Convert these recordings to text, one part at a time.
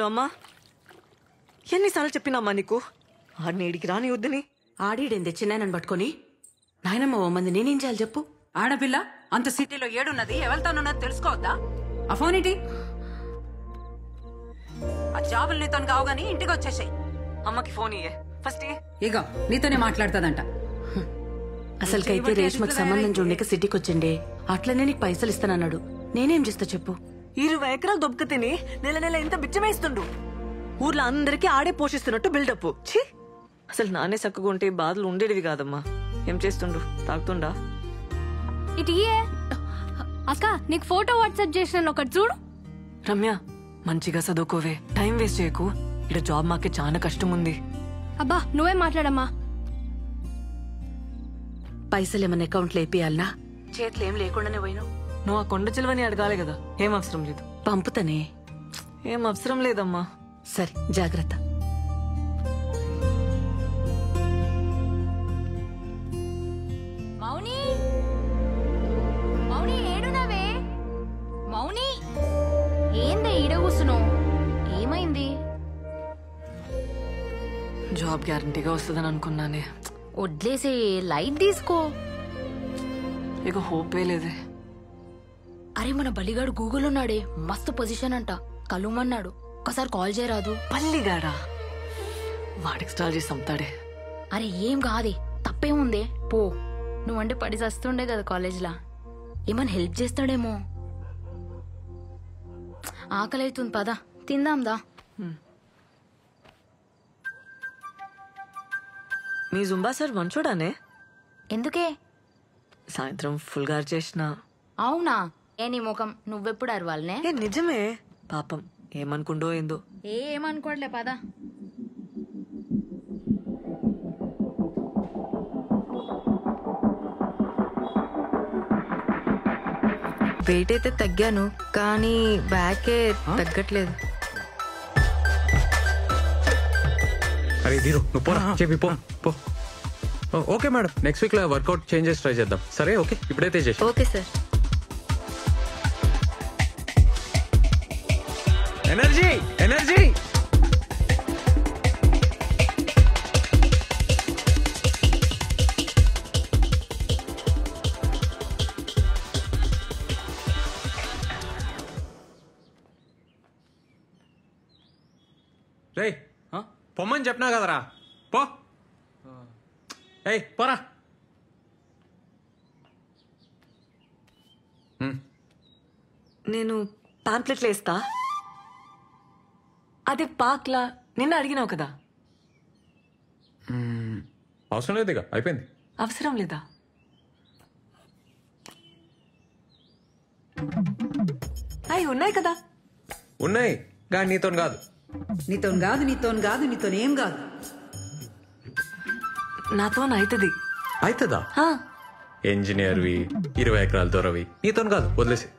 Hello అమ్మా, ఎన్నిసార్లు చెప్పినామ్మా నీకు ఆడిని ఇడికి రాని వద్దని? ఆడిడేంది చిన్నాయనని పట్టుకొని నాయనమ్మ ఓ మంది నేనేం చేయాలి చెప్పు? ఆడపిల్ల అంత సిటీలో ఏడున్నది, ఎవరితోనున్నది తెలుసుకోవద్దా? ఆ ఫోన్ ఏంటి? ఆ జాబులు నీతో కావు గానీ ఇంటికి వచ్చేసాయి. అమ్మకి ఫోన్ ఇయ్యే ఫస్ట్. ఇగో నీతోనే మాట్లాడుతుందంట. అసలుకైతే రేష్మకు సంబంధం చూడక సిటీకి వచ్చిండే, అట్లనే నీకు పైసలు ఇస్తానన్నాడు. నేనేం చేస్తా చెప్పు? 20 ఎకరాలు దొబ్బక తిని నెల నెల ఇంత బిచ్చమేస్తుండు. ఊర్లో అందరికీ ఆడే పోషిస్తున్నట్టు బిల్డప్. ఛీ, అసలు నానే చక్కగా ఉంటే బాధలు ఉండేటివి కాదమ్మా. ఏం చేస్తుండు? తాగుతుండా? ఇటు అక్క, నీకు ఫోటో వాట్సాప్ చేసిన ఒకటి చూడు. రమ్య, మంచిగా చదువుకోవే, టైం వేస్ట్ చేయకు. ఇక్కడ జాబ్ మాకే చాలా కష్టం ఉంది. అబ్బా నువ్వే మాట్లాడమ్మా. పైసలు ఏమన్నా అకౌంట్లో వేపియాలనా? చేతులు ఏం లేకుండానే పోయినావు. నువ్వు ఆ కొండ చిలువని అడగాలి కదా. ఏం అవసరం లేదు. పంపుతానే. ఏం అవసరం లేదమ్మా. సరే జాగ్రత్త. మౌని, మౌని ఏడునవే? మౌని ఏందే ఈడ కూసున్నావు? ఏమైంది? జాబ్ గ్యారంటీగా వస్తుందని అనుకున్నానే. వడ్లేసే, లైట్ తీసుకో. ఇక హోపే లేదే. అరే మన బలిగాడు గూగుల్ ఉన్నాడే, మస్తు పొజిషన్ అంట, కలుమన్నాడు. ఒకసారి కాల్ చేయరాదు? పల్లిగాడా? వాడికి స్టాల్ చేసి అమ్ముతాడే. అరే ఏం కాదే, తప్పేముందే, పో. నువ్వంటే పడి చస్తుండే కదా కాలేజ్లా, ఏమన్నా హెల్ప్ చేస్తాడేమో. ఆకలి అవుతుంది, పద తిందాందా. మీ జుంబా సార్ మంచోడానే? ఎందుకే? సాయంత్రం ఫుల్ గారు చేసిన. అవునా? ఏ నీ ముఖం, నువ్వెప్పుడు అరవాలనే? ఏ నిజమే, పాపం ఏమనుకుండో ఏందో. ఏమనుకోవట్లే, పద. వెయిట్ అయితే తగ్గాను, కానీ బ్యాకే తగ్గట్లేదు. అరే దీరు, నువ్వు పోరా, చెప్పి పో. ఓకే మేడం, నెక్స్ట్ వీక్ లో వర్కౌట్ చేంజెస్ ట్రై చేద్దాం. సరే ఓకే, ఇప్పుడైతే చేసి. Okay sir. Energy energy. రే పొమ్మని చెప్పినా కదరా, పో. ఏయ్ పోరా. నేను పాంప్లెట్లు వేస్తా. అది పాక్లా నిన్న అడిగినావు కదా. అవసరం లేదు, ఇక అయిపోయింది. అవసరం లేదా? అవి ఉన్నాయి కదా. ఉన్నాయి కానీ నీతో కాదు. నీతోనేం కాదు. నాతో అవుతుంది. అవుతుందా? ఇంజనీర్వి, 20 ఎకరాల దూరవి, నీతో కాదు, వదిలేసి.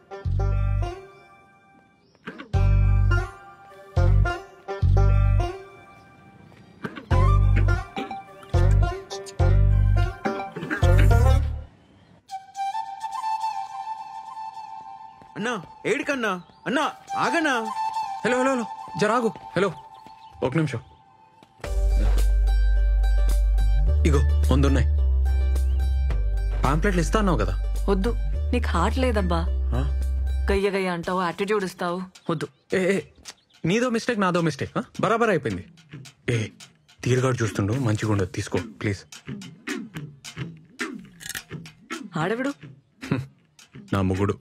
అన్నా ఏడికన్నా? అన్నా ఆగన్నా. హలో హలో హలో, జరాగు. హలో, ఒక నిమిషం. ఇగో ముందున్నాయి పాంప్లెట్లు. ఇస్తా అన్నావు కదా. వద్దు, నీకు హార్ట్ లేదబ్బా. గయ్య గయ్య అంటావు, యాటిట్యూడ్ ఇస్తావు. వద్దు. ఏ నీదో మిస్టేక్, నాదో మిస్టేక్. బరాబర్ అయిపోయింది. ఏ తీరుగాడు చూస్తుండు, మంచిగా ఉండదు, తీసుకో ప్లీజ్. ఆడవిడు నా ముగుడు.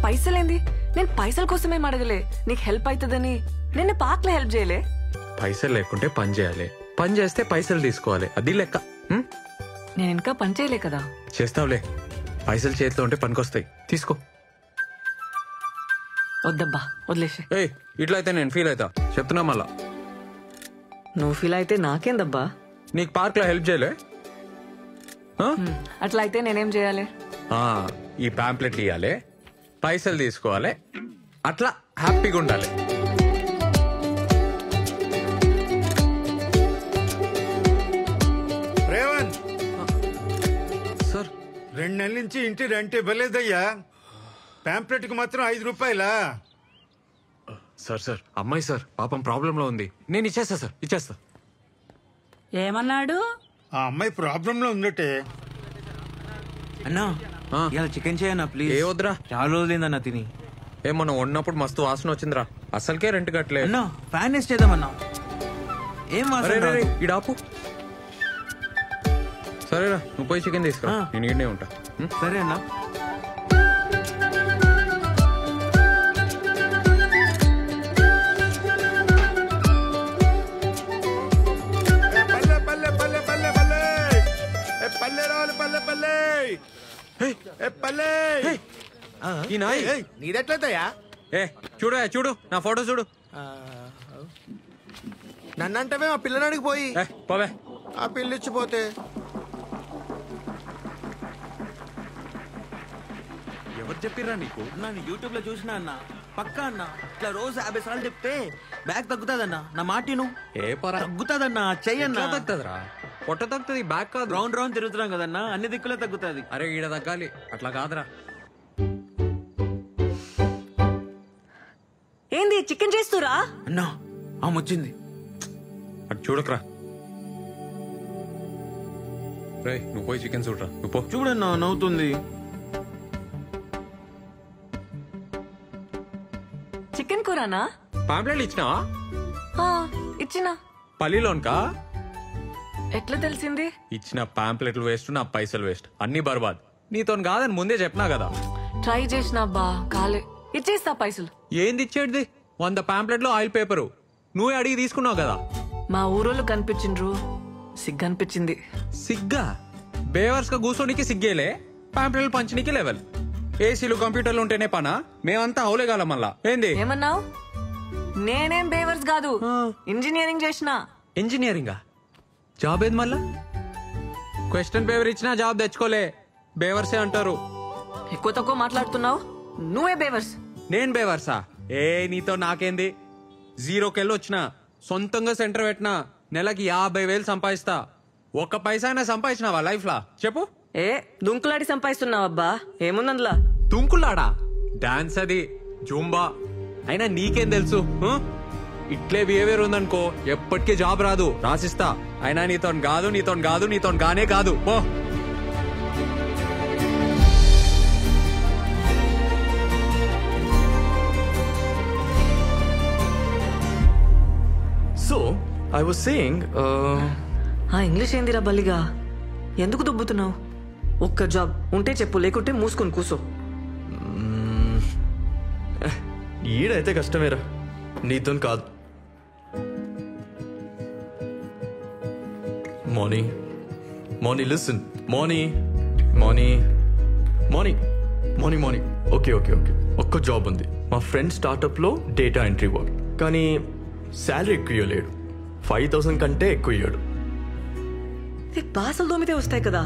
పైసలేంది? నేను పైసల కోసమేం అడగలే, నీకు హెల్ప్ అవుతుందని. నేను పార్క్ లో హెల్ప్ చేయలే. పైసలు లేకుంటే పని చేయాలి, పని చేస్తే పైసలు తీసుకోవాలి, అది లెక్క. నేను ఇంకా పని చేయలే కదా. చేస్తావులే, పైసలు చేతిలో ఉంటే పనికొస్తాయి, తీసుకో. వద్దబ్బా, వదిలేసే. ఏయ్ ఇట్లా అయితే నేను ఫీల్ అవుతా, చెప్తున్నా మళ్ళా. నువ్వు ఫీల్ అయితే నాకేందబ్బా. నీకు పార్క్ లో హెల్ప్ చేయలే? అట్లా అయితే నేనేం చేయాలి? ఈ పాంప్లెట్లు ఇవ్వాలి, పైసలు తీసుకోవాలి, అట్లా హ్యాపీగా ఉండాలి. సార్ 2 నెలల నుంచి ఇంటి రెంట్ ఇవ్వలేదయ్యా. ప్యాంప్లెట్ కి మాత్రం 5 రూపాయలా? సార్ అమ్మాయి సార్ పాపం ప్రాబ్లం లో ఉంది. నేను ఇచ్చేస్తా సార్, ఇచ్చేస్తా. ఏమన్నాడు? ఆ అమ్మాయి ప్రాబ్లం లో ఉందటే. అన్నా ఇలా చికెన్ చేయన్నా ప్లీజ్. ఏ వద్దురా, చాలా రోజులైందన్నా తిని. ఏమన్నా వండినప్పుడు మస్తు వాసన వచ్చిందిరా. అసలుకే రెంట్ కట్టలే. అన్నా ఫ్యాన్ వేస్ట్ చేద్దామన్నా. ఏం అరే వాసన? ఇడాపు. సరేరా, నువ్వు పోయి చికెన్ తీసుకురా, నేను ఈడనే ఉంటా. సరే అన్నా. ఈ నాయ్ నీదెట్లయితయా? చూడు నా ఫోటో చూడు. నన్నంటవే ఆ పిల్లనాడికి పోయి పోవే. ఆ పిల్లిచ్చిపోతే ఎవరు చెప్పిర్రా నీకు? నేను యూట్యూబ్ లో చూసినా అన్న. పక్కా అన్న, ఇట్లా రోజు 50 సార్లు చెప్తే బ్యాగ్ తగ్గుతాదన్నా. నా మాటిను. ఏ పరా తగ్గుతాదన్నా, చెయ్యన్నా. తగ్గుతుందిరా, పొట్ట తగ్గుతుంది, బ్యాగ్ కాదు. రౌండ్ రౌండ్ తిరుగుతున్నాం కదన్నా, అన్ని దిక్కులే తగ్గుతాది. అరే ఈడ తగ్గాలి, అట్లా కాదురా. ఏంది చికెన్ చేస్తురా? అన్నా ఆమె వచ్చింది. అటు చూడకరా. రే నువ్వు పోయి చికెన్ చూడరా. నువ్వు పో. చూడన్నా నవ్వుతుంది. చికెన్ కూరనా? పాంప్లెట్లు ఇచ్చినావా? ఇచ్చినా. పల్లిలోన్కా? ఎట్లా తెలిసింది? ఇచ్చిన పాంప్లెట్లు వేస్ట్, నా పైసలు వేస్ట్, అన్ని బర్బాద్. నీతో కాదని ముందే చెప్పినా కదా. ట్రై చేసిన బా కాలే. ఇచ్చేస్తా పైసలు. ఏంది ఇచ్చేది? 100 పాంప్లెట్లు ఆయిల్ పేపరు నువ్వే అడిగి తీసుకున్నావు కదా. మా ఊరోళ్ళు కనిపించిండ్రు, సిగ్గనిపించింది. సిగ్గా? బేవర్స్ గా కూర్చోనికి సిగ్గేలే, పాంప్లెట్లు పంచనీకి లెవెల్. ఏసీలు కంప్యూటర్లు ఉంటేనే పనా? మేమంతా అవులేగాల మళ్ళా. ఏంది ఏమన్నావు? నేనేం బేవర్స్ కాదు, ఇంజనీరింగ్ చేసిన. ఇంజనీరింగా? జాబ్ ఏది మళ్ళా? క్వశ్చన్ పేపర్ ఇచ్చినా జాబ్ తెచ్చుకోలే, బేవర్సే అంటారు. ఎక్కువ తక్కువ మాట్లాడుతున్నావు, నువ్వే బేవర్స్. నేను బేవర్సా? నీతో నాకేంది? 0కెళ్ళి వచ్చిన, సొంతంగా సెంటర్ పెట్టినా, నెలకి 50,000 సంపాదిస్తా. ఒక్క పైసా అయినా సంపాదించినావా లైఫ్ లా చెప్పు? దుంకులాడి సంపాదిస్తున్నావు అబ్బా. ఏముందందులా? దుంకులాడా? డాన్స్ అది, జూంబా. అయినా నీకేం తెలుసు? ఇట్లే బిహేవియర్ ఉందనుకో ఎప్పటికీ జాబ్ రాదు, రాసిస్తా. అయినా నీతో గానే కాదు. పో. So, I was saying, English ఏందిరా బల్లిగా? ఎందుకు దుబ్బుతున్నావు? ఒక్క జాబ్ ఉంటే చెప్పు, లేకుంటే మూసుకొని కూసో. ఈడైతే కష్టమేరా, నీతో కాదు. Morning listen. Morning okay. ఒక్క జాబ్ ఉంది, మా ఫ్రెండ్ స్టార్ట్అప్ లో డేటా ఎంట్రీ వర్క్. కానీ శాలరీ ఎక్కువ ఇవ్వలేడు, 5,000 కంటే ఎక్కువ ఇవ్వడు. బాసలు దోమితే వస్తాయి కదా.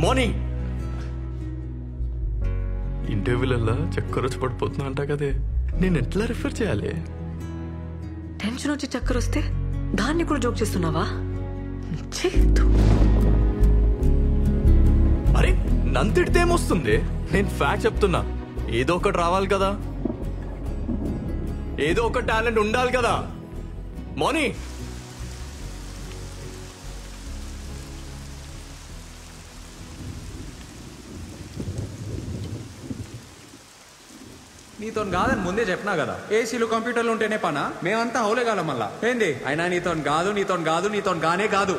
మార్నింగ్ ఇంటర్వ్యూలల్లా చక్కర వచ్చి పడిపోతున్నా అంట కదే, నేను ఎట్లా రిఫర్ చేయాలి? టెన్షన్ వచ్చి చక్కర వస్తే దాన్ని కూడా జోక్ చేస్తున్నావా? అరే నంతిడితే ఏమొస్తుంది? నేను ఫ్యాక్ట్ చెప్తున్నా. ఏదో ఒకటి రావాలి కదా, ఏదో ఒక టాలెంట్ ఉండాలి కదా. మోనీ నీతో కాదని ముందే చెప్పినా కదా. ఏసీలు కంప్యూటర్లు ఉంటేనే పనా? మేమంతా అవులేగాల మళ్ళా. ఏంది? అయినా నీతో గానే కాదు.